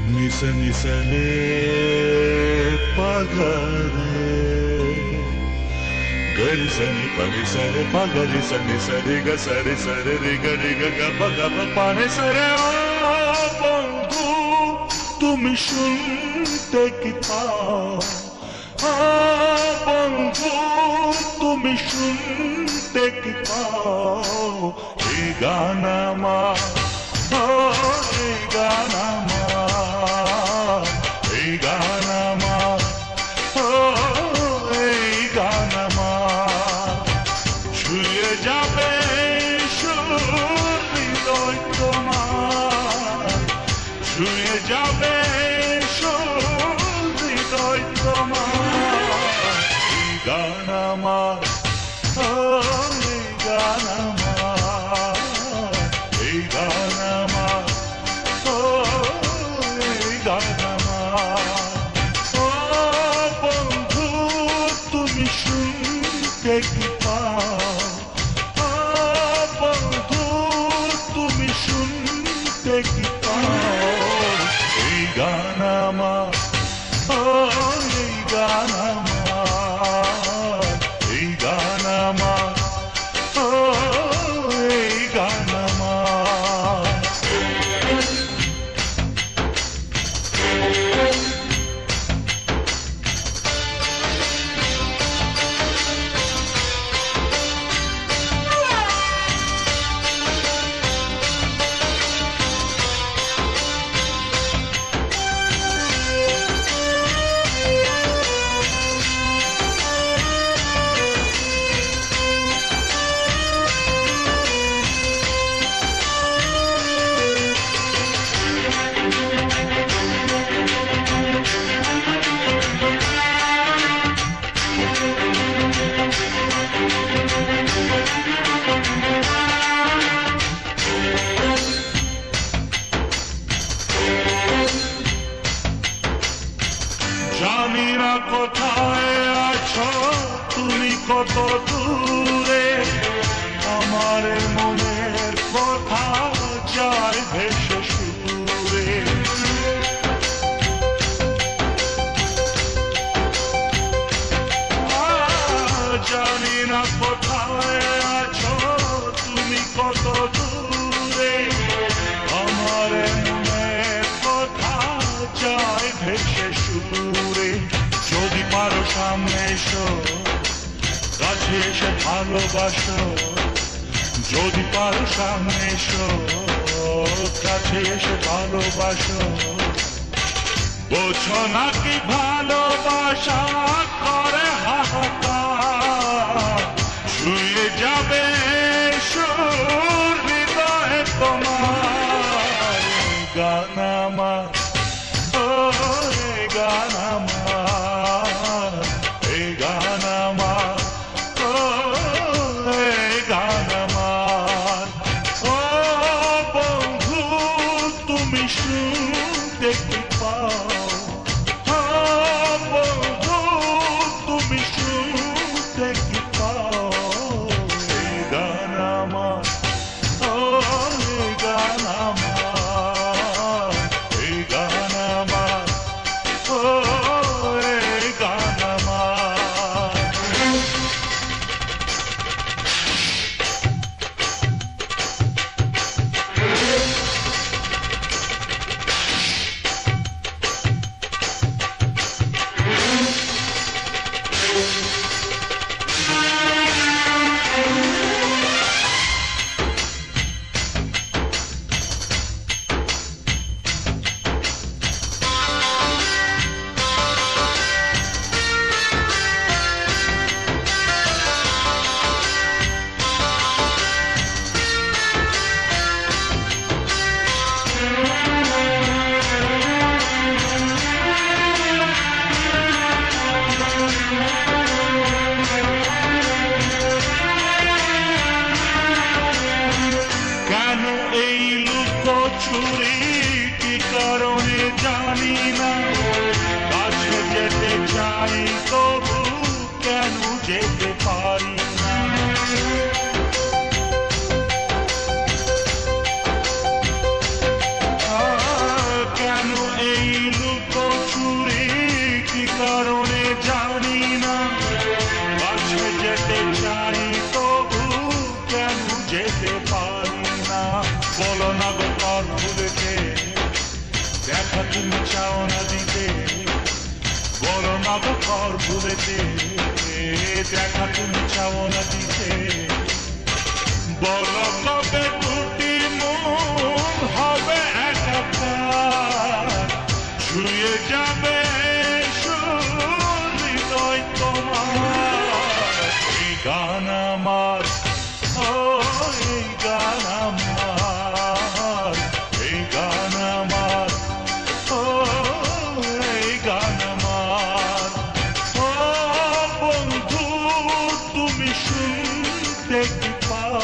Nisa nisa le pagare gari sani pani sare pagari sani sare ga sare sare re ga pa ga pa pani sare o বন্ধু তুমি শুনতে কি পাও বন্ধু তুমি শুনতে কি পাও এই গান আমার এই গান আমার এই গান আমার এই গান আমার ছুঁয়ে যাবে সুর হৃদয় তোমার ছুঁয়ে যাবে সুর হৃদয় তোমার এই গান আমার এই গান আমার এই গান আমার এই গান আমার ও বন্ধু তুমি শুনতে কি পাও বন্ধু তুমি শুনতে কি পাও এই গান আমার এই গান আমার এই গান আমার এই গান আমার জানি না কোথায় আছো তুমি কত দূরে আমার মনের কথা যায় ভেসে সুরে জানি না কোথায় আছো তুমি কত দূরে আমার মনের কথা যায় ভেসে সুরে যদি পারো সামনে এসো কাছে এসে ভালোবাসো যদি পারো সামনে এসো কাছে এসে ভালোবাসো বোঝো নাকি ভালোবাসা করে হাহাকার ছুঁয়ে যাবে সুর হৃদয়ে তোমার গান আমার এই গান আমার এই গান আমার এই গান আমার ও বন্ধু তুমি শুনতে কি পাও বন্ধু তুমি শুনতে কি পাও এই গান আমার এই গান আমার এই গান আমার এই গান আমার ছুরি কি কারণে জানি না কাছে যেতে চাই তবু কেন যেতে পারি না কেন এই ভুলেতে দেখা তুমি চাও না দিতে বলো কবে দুটি মন হবে একাকার ছুঁয়ে যাবে হৃদয় তোমার এই গান আমার ও এই গান আমার এই গান আমার ও এই গান আমার ও বন্ধু তুমি শুনতে কি পাও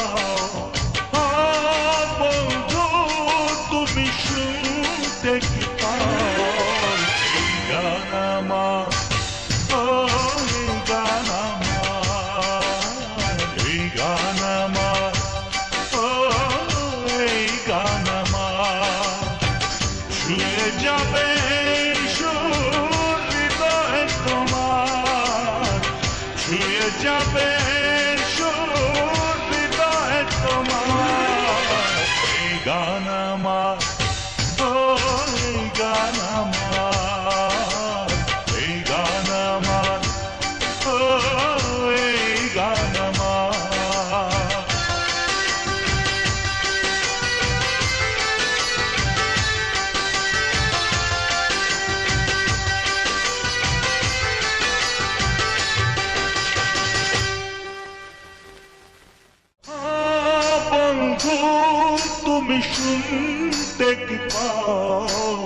ও বন্ধু তুমি শুনতে কি পাও এই গান আমার ও এই গান আমার এই গান আমার ও এই গান আমার ছুঁয়ে যাবে হৃদয় তোমার ছুঁয়ে যাবে হৃদয় তোমার এই গান আমার ও এই গান আমার এই গান আমার ও এই গান আমার বন্ধু তুমি শুনতে কি পাও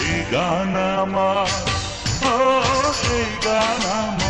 এই গান আমার ও এই গান আমার